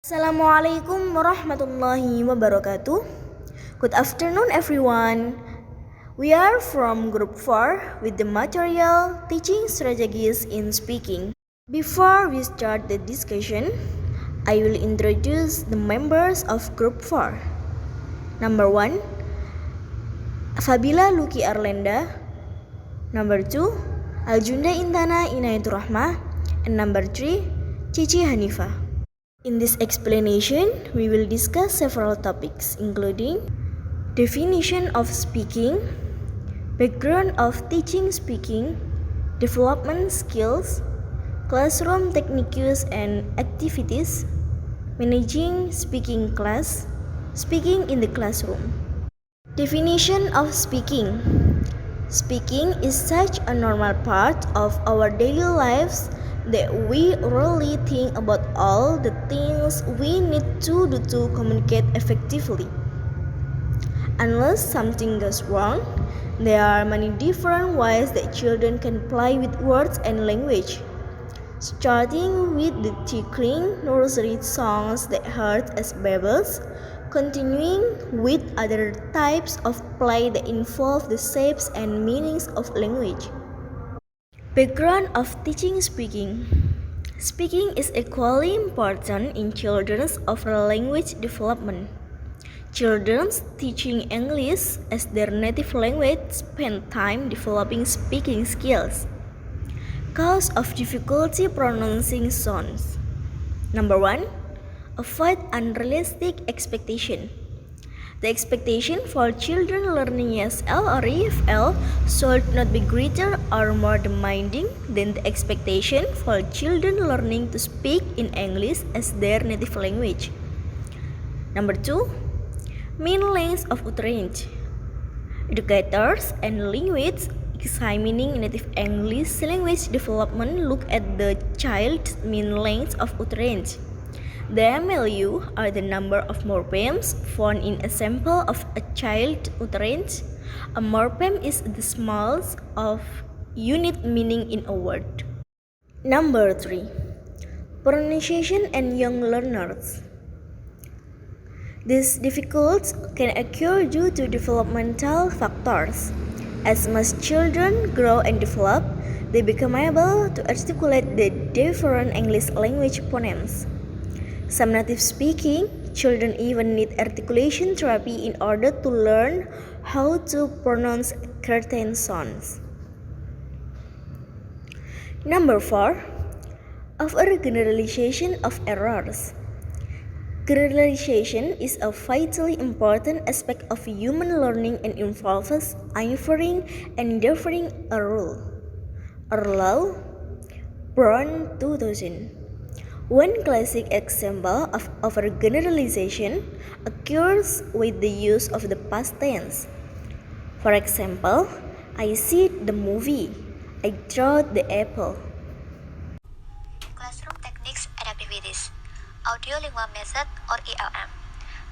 Assalamualaikum warahmatullahi wabarakatuh. Good afternoon everyone. We are from group 4 with the material Teaching Strategies in Speaking. Before we start the discussion, I will introduce the members of group 4. Number 1, Fabila Luki Arlenda. Number 2, Aljunda Intana Rahmah. And number 3, Cici Hanifah. In this explanation, we will discuss several topics including definition of speaking, background of teaching speaking, development skills, classroom techniques and activities, managing speaking class, speaking in the classroom. Definition of speaking. Speaking is such a normal part of our daily lives that we rarely think about all the things we need to do to communicate effectively. Unless something goes wrong, there are many different ways that children can play with words and language. Starting with the tinkling nursery songs that hurt as babies, continuing with other types of play that involve the shapes and meanings of language. Background of teaching speaking. Speaking is equally important in children's overall language development. Children teaching English as their native language spend time developing speaking skills. Cause of difficulty pronouncing sounds. Number 1, avoid unrealistic expectation. The expectation for children learning ESL or EFL should not be greater or more demanding than the expectation for children learning to speak in English as their native language. Number 2, mean length of utterance. Educators and linguists examining native English language development look at the child's mean length of utterance. The MLU are the number of morphemes found in a sample of a child's utterance. A morpheme is the smallest of unit meaning in a word. Number 3, pronunciation and young learners. These difficulties can occur due to developmental factors. As most children grow and develop, they become able to articulate the different English language phonemes. Some native-speaking children even need articulation therapy in order to learn how to pronounce certain sounds. Number 4, overgeneralization of errors. Generalization is a vitally important aspect of human learning and involves inferring and inferring a rule. Orlow, Brown 2000. One classic example of overgeneralization occurs with the use of the past tense. For example, I see the movie. I threw the apple. Classroom techniques and activities. Audiolingual method or ALM.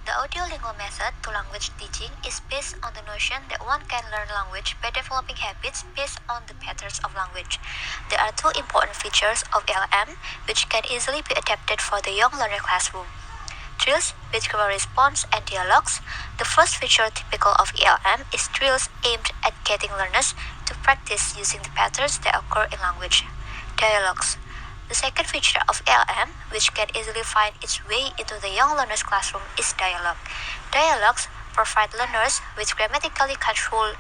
The audiolingual method to language teaching is based on the notion that one can learn language by developing habits based on the patterns of language. There are two important features of ALM which can easily be adapted for the young learner classroom. Drills with grammar response and dialogues. The first feature typical of ALM is drills aimed at getting learners to practice using the patterns that occur in language. Dialogues. The second feature of ALM, which can easily find its way into the young learner's classroom, is dialogue. Dialogues provide learners with grammatically controlled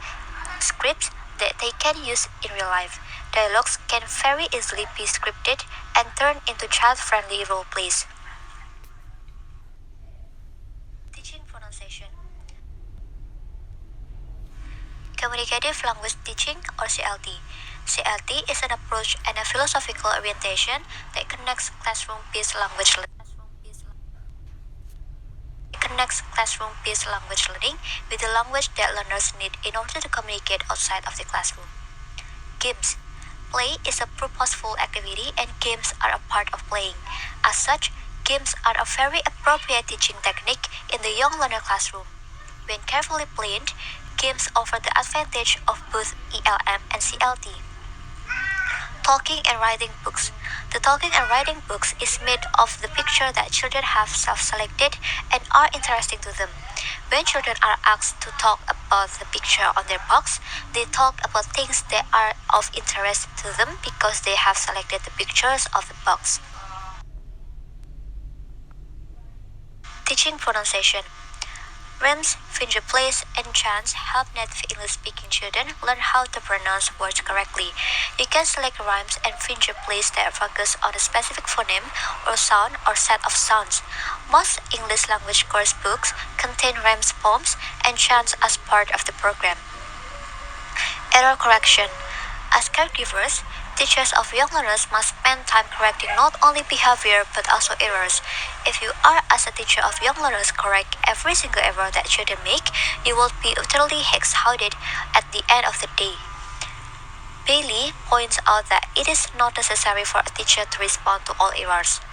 scripts that they can use in real life. Dialogues can very easily be scripted and turned into child-friendly role plays. Teaching pronunciation. Communicative language teaching or CLT. CLT is an approach and a philosophical orientation that connects classroom-based language learning with the language that learners need in order to communicate outside of the classroom. Games. Play is a purposeful activity and games are a part of playing. As such, games are a very appropriate teaching technique in the young learner classroom. When carefully planned, games offer the advantage of both ELM and CLT. Talking and writing books. The talking and writing books is made of the picture that children have self-selected and are interesting to them. When children are asked to talk about the picture on their box, they talk about things that are of interest to them because they have selected the pictures of the box. Teaching pronunciation. Rhymes, finger plays, and chants help native English-speaking children learn how to pronounce words correctly. You can select rhymes and finger plays that focus on a specific phoneme or sound or set of sounds. Most English language course books contain rhymes, poems, and chants as part of the program. Error correction. As caregivers, teachers of young learners must spend time correcting not only behavior but also errors. If you are, as a teacher of young learners, correct every single error that children make, you will be utterly exhausted at the end of the day. Bailey points out that it is not necessary for a teacher to respond to all errors.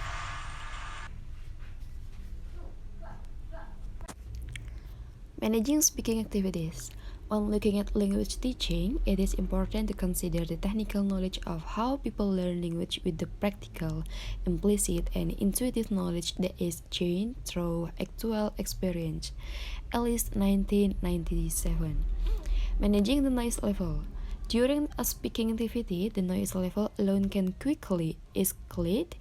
Managing speaking activities. When looking at language teaching, it is important to consider the technical knowledge of how people learn language with the practical, implicit, and intuitive knowledge that is gained through actual experience. Ellis, 1997. Managing the noise level. During a speaking activity, the noise level alone can quickly escalate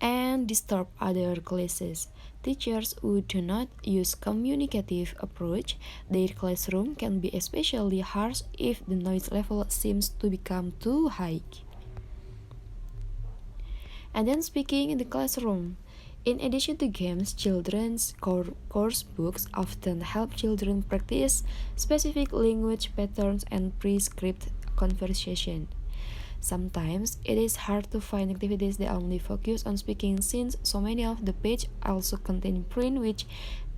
and disturb other classes. Teachers who do not use communicative approach, their classroom can be especially harsh if the noise level seems to become too high. And then speaking in the classroom. In addition to games, children's course books often help children practice specific language patterns and prescript conversation. Sometimes it is hard to find activities that only focus on speaking since so many of the pages also contain print which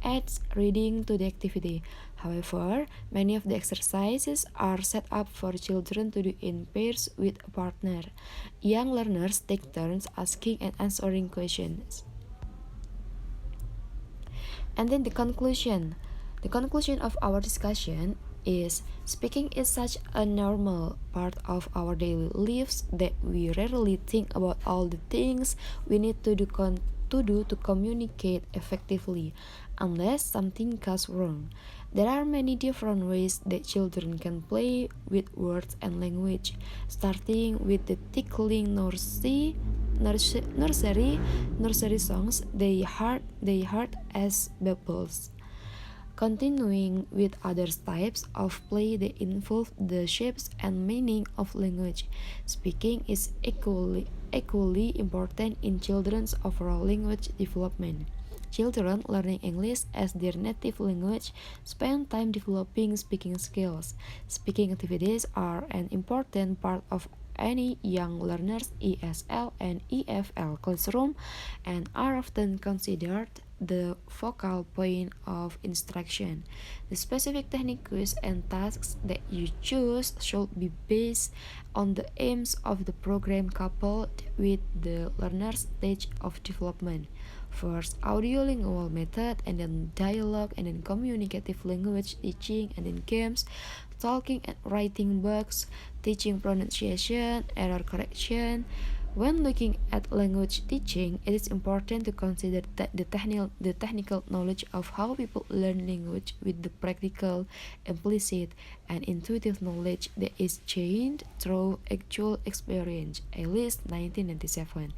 adds reading to the activity. However, many of the exercises are set up for children to do in pairs with a partner. Young learners take turns asking and answering questions. And then the conclusion. The conclusion of our discussion is speaking is such a normal part of our daily lives that we rarely think about all the things we need to do to communicate effectively, unless something goes wrong. There are many different ways that children can play with words and language, starting with the tickling nursery songs they heard as bubbles. Continuing with other types of play that involve the shapes and meaning of language, speaking is equally important in children's overall language development. Children learning English as their native language spend time developing speaking skills. Speaking activities are an important part of any young learner's ESL and EFL classroom and are often considered the focal point of instruction. The specific techniques and tasks that you choose should be based on the aims of the program coupled with the learner's stage of development. First, audiolingual method, and then dialogue, and then communicative language teaching, and then games, talking and writing books, teaching pronunciation, error correction. When looking at language teaching, it is important to consider that the technical knowledge of how people learn language with the practical, implicit, and intuitive knowledge that is gained through actual experience. Ellis, 1997.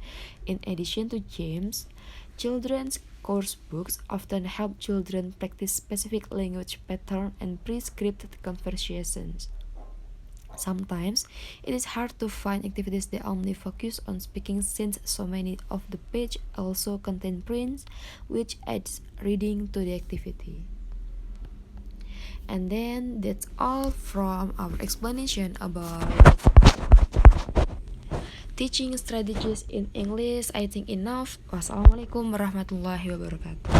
In addition to games, children's course books often help children practice specific language patterns and prescripted conversations. Sometimes it is hard to find activities that only focus on speaking since so many of the pages also contain prints, which adds reading to the activity. And then that's all from our explanation about teaching strategies in English. I think enough. Wassalamualaikum warahmatullahi wabarakatuh.